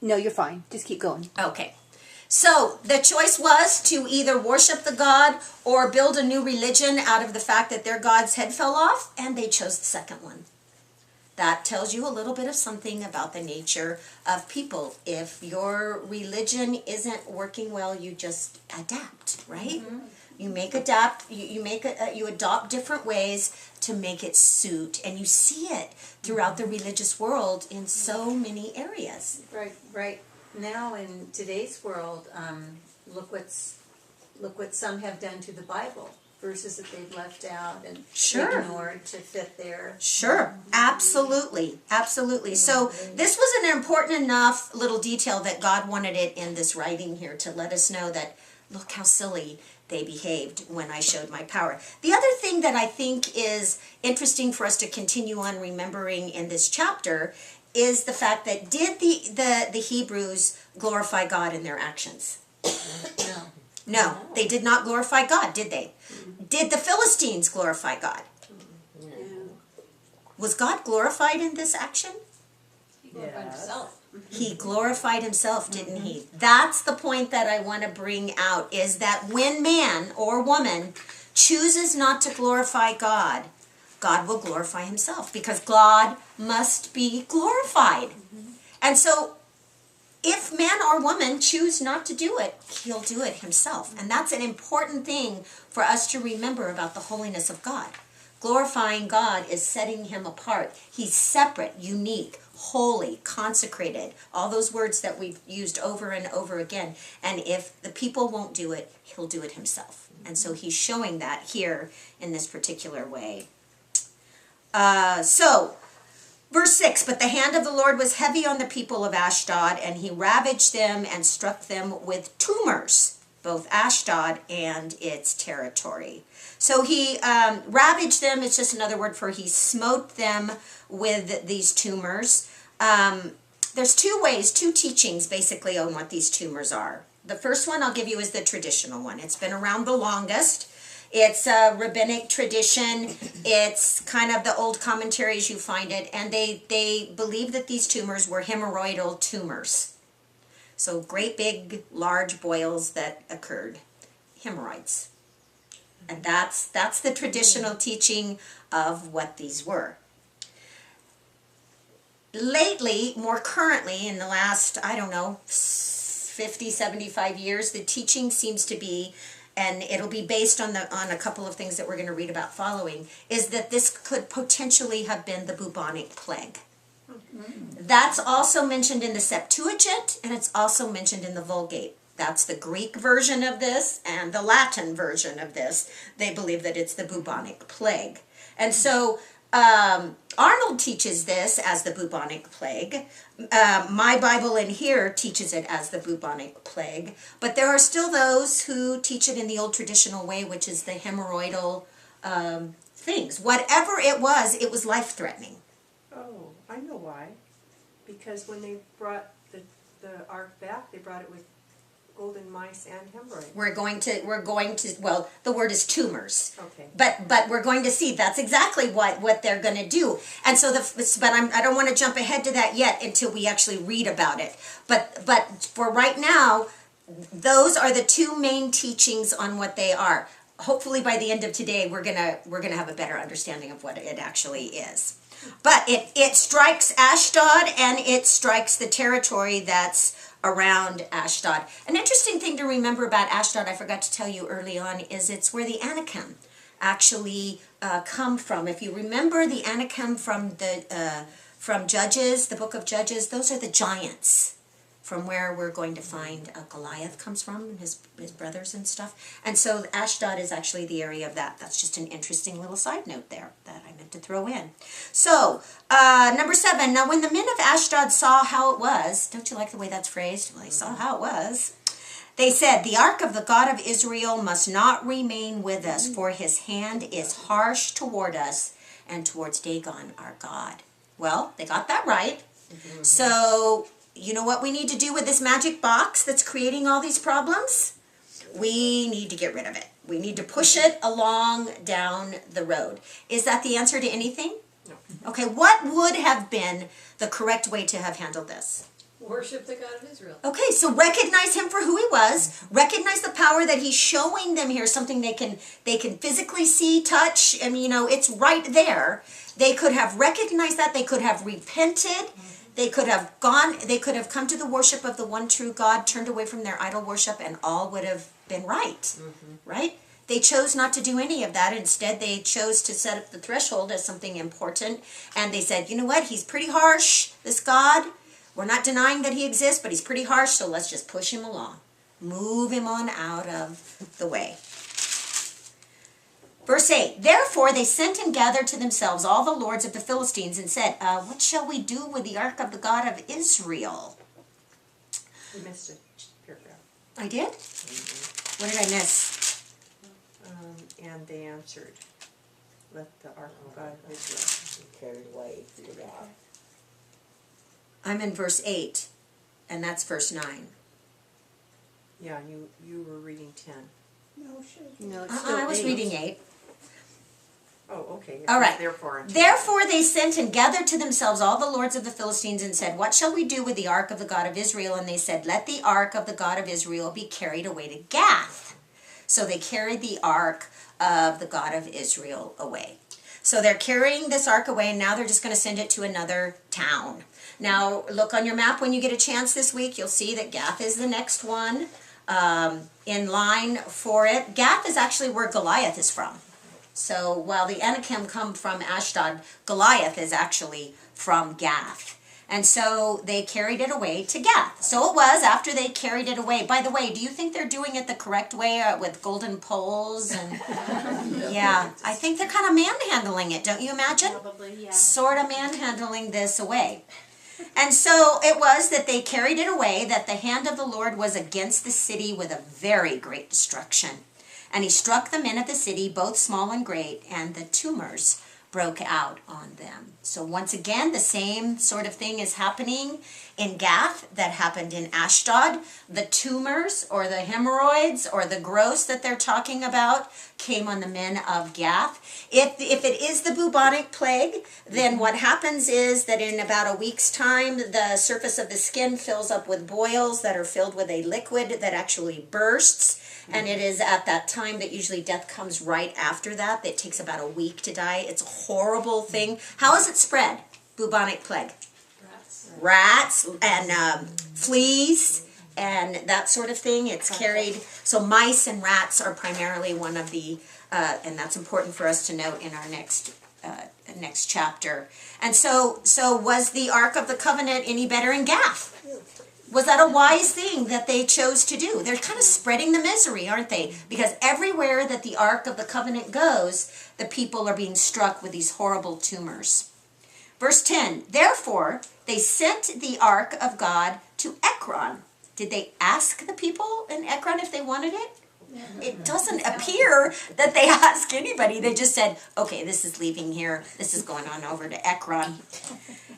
No, you're fine. Just keep going. Okay. So the choice was to either worship the god or build a new religion out of the fact that their god's head fell off, and they chose the second one. That tells you a little bit of something about the nature of people. If your religion isn't working well, you just adapt, right? Mm-hmm. You adopt different ways to make it suit, and you see it throughout the religious world in so many areas. Right. Now in today's world, look what some have done to the Bible. Verses that they've left out and ignored to fit their... Sure, absolutely. So this was an important enough little detail that God wanted it in this writing here to let us know that, look how silly they behaved when I showed my power. The other thing that I think is interesting for us to continue on remembering in this chapter is the fact that did the Hebrews glorify God in their actions? No, they did not glorify God, did they? Did the Philistines glorify God? No. Was God glorified in this action? He glorified himself. He glorified himself, didn't he? That's the point that I want to bring out, is that when man or woman chooses not to glorify God, God will glorify himself, because God must be glorified. And so if man or woman choose not to do it, he'll do it himself. And that's an important thing for us to remember about the holiness of God. Glorifying God is setting him apart. He's separate, unique, holy, consecrated. All those words that we've used over and over again. And if the people won't do it, he'll do it himself. And so he's showing that here in this particular way. Verse 6, but the hand of the Lord was heavy on the people of Ashdod, and he ravaged them and struck them with tumors, both Ashdod and its territory. So he ravaged them. It's just another word for he smote them with these tumors. There's two teachings basically on what these tumors are. The first one I'll give you is the traditional one. It's been around the longest. It's a rabbinic tradition. It's kind of the old commentaries you find it. And they believe that these tumors were hemorrhoidal tumors. So great big large boils that occurred. Hemorrhoids. And that's the traditional teaching of what these were. Lately, more currently, in the last, 50, 75 years, the teaching seems to be, and it'll be based on a couple of things that we're going to read about following, is that this could potentially have been the bubonic plague. Mm-hmm. That's also mentioned in the Septuagint, and it's also mentioned in the Vulgate. That's the Greek version of this and the Latin version of this. They believe that it's the bubonic plague. And so Arnold teaches this as the bubonic plague. My Bible in here teaches it as the bubonic plague. But there are still those who teach it in the old traditional way, which is the hemorrhoidal things. Whatever it was life-threatening. Oh, I know why. Because when they brought the ark back, they brought it with golden mice and hemorrhoids. We're going to, well, the word is tumors. Okay. But we're going to see that's exactly what they're going to do. And so I don't want to jump ahead to that yet until we actually read about it. But for right now, those are the two main teachings on what they are. Hopefully by the end of today, we're gonna have a better understanding of what it actually is. But it strikes Ashdod, and it strikes the territory that's around Ashdod. An interesting thing to remember about Ashdod, I forgot to tell you early on, is it's where the Anakim actually come from. If you remember the Anakim from Judges, the book of Judges, those are the giants from where we're going to find Goliath comes from, and his brothers and stuff. And so Ashdod is actually the area of that. That's just an interesting little side note there that I meant to throw in. So, number 7. Now, when the men of Ashdod saw how it was, don't you like the way that's phrased? Well, they saw how it was. They said, the ark of the God of Israel must not remain with us, for his hand is harsh toward us and towards Dagon, our God. Well, they got that right. Mm-hmm. So, you know what we need to do with this magic box that's creating all these problems? We need to get rid of it. We need to push it along down the road. Is that the answer to anything? No. Okay, what would have been the correct way to have handled this? Worship the God of Israel. Okay, so recognize him for who he was. Recognize the power that he's showing them here, something they can physically see, touch, and it's right there. They could have recognized that. They could have repented. They could have come to the worship of the one true God, turned away from their idol worship, and all would have been right. Right? They chose not to do any of that. Instead, they chose to set up the threshold as something important. And they said, you know what? He's pretty harsh, this God. We're not denying that he exists, but he's pretty harsh, so let's just push him along. Move him on out of the way. Verse 8, therefore they sent and gathered to themselves all the lords of the Philistines and said, what shall we do with the ark of the God of Israel? You missed a paragraph. I did? What did I miss? And they answered, let the ark of God of Israel be carried away to God. I'm in verse 8, and that's verse 9. Yeah, you were reading 10. No, it's still I was 8. reading 8. Oh, okay. All right. Therefore they sent and gathered to themselves all the lords of the Philistines and said, what shall we do with the ark of the God of Israel? And they said, let the ark of the God of Israel be carried away to Gath. So they carried the ark of the God of Israel away. So they're carrying this ark away, and now they're just going to send it to another town. Now, look on your map when you get a chance this week. You'll see that Gath is the next one in line for it. Gath is actually where Goliath is from. So while the Anakim come from Ashdod, Goliath is actually from Gath. And so they carried it away to Gath. So it was after they carried it away. By the way, do you think they're doing it the correct way with golden poles? And yeah, I think they're kind of manhandling it, don't you imagine? Probably, yeah. Sort of manhandling this away. And so it was that they carried it away, that the hand of the Lord was against the city with a very great destruction. And he struck the men of the city, both small and great, and the tumors broke out on them. So once again, the same sort of thing is happening in Gath that happened in Ashdod. The tumors or the hemorrhoids or the growths that they're talking about came on the men of Gath. If it is the bubonic plague, then what happens is that in about a week's time, the surface of the skin fills up with boils that are filled with a liquid that actually bursts. And it is at that time that usually death comes right after that. It takes about a week to die. It's a horrible thing. How is it spread? Bubonic plague. Rats and fleas and that sort of thing. It's carried. So mice and rats are primarily one of the, and that's important for us to note in our next chapter. And so was the Ark of the Covenant any better in Gath? Was that a wise thing that they chose to do? They're kind of spreading the misery, aren't they? Because everywhere that the Ark of the Covenant goes, the people are being struck with these horrible tumors. Verse 10, therefore, they sent the Ark of God to Ekron. Did they ask the people in Ekron if they wanted it? It doesn't appear that they asked anybody. They just said, okay, this is leaving here. This is going on over to Ekron.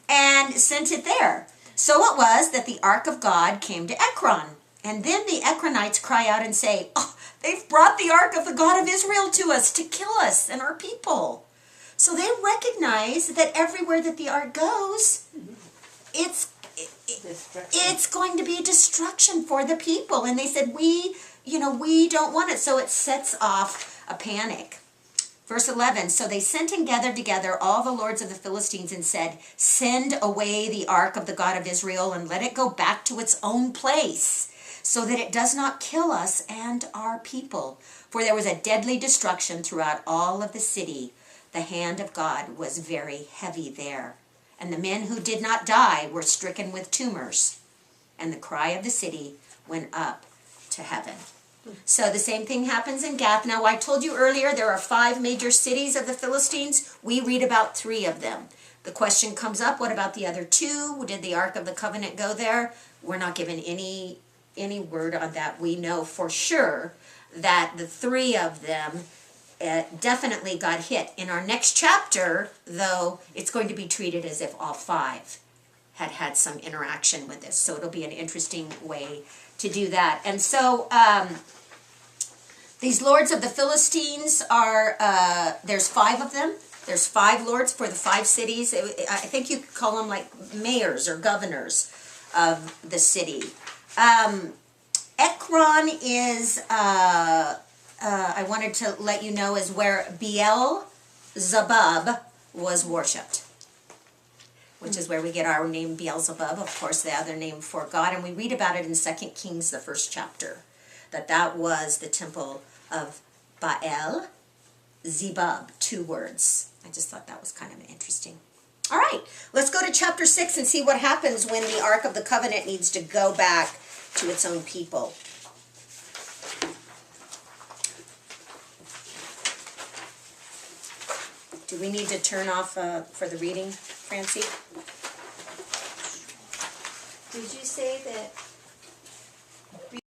And sent it there. So it was that the ark of God came to Ekron. And then the Ekronites cry out and say, oh, they've brought the ark of the God of Israel to us to kill us and our people. So they recognize that everywhere that the ark goes, it's going to be destruction for the people. And they said, we don't want it. So it sets off a panic. Verse 11, so they sent and gathered together all the lords of the Philistines and said, send away the ark of the God of Israel and let it go back to its own place, so that it does not kill us and our people. For there was a deadly destruction throughout all of the city. The hand of God was very heavy there. And the men who did not die were stricken with tumors. And the cry of the city went up to heaven. So the same thing happens in Gath. Now, I told you earlier there are 5 major cities of the Philistines. We read about 3 of them. The question comes up, what about the other 2? Did the Ark of the Covenant go there? We're not given any word on that. We know for sure that the 3 of them definitely got hit. In our next chapter, though, it's going to be treated as if all 5 had some interaction with this. So it'll be an interesting way to do that. And so these lords of the Philistines are, there's 5 of them. There's 5 lords for the 5 cities. I think you could call them like mayors or governors of the city. Ekron is, I wanted to let you know, is where Beelzebub was worshipped, which is where we get our name Beelzebub, of course, the other name for God. And we read about it in 2 Kings, the 1st chapter, that was the temple of Baal Zebub, 2 words. I just thought that was kind of interesting. All right, let's go to chapter 6 and see what happens when the Ark of the Covenant needs to go back to its own people. Do we need to turn off for the reading, Francie? Did you say that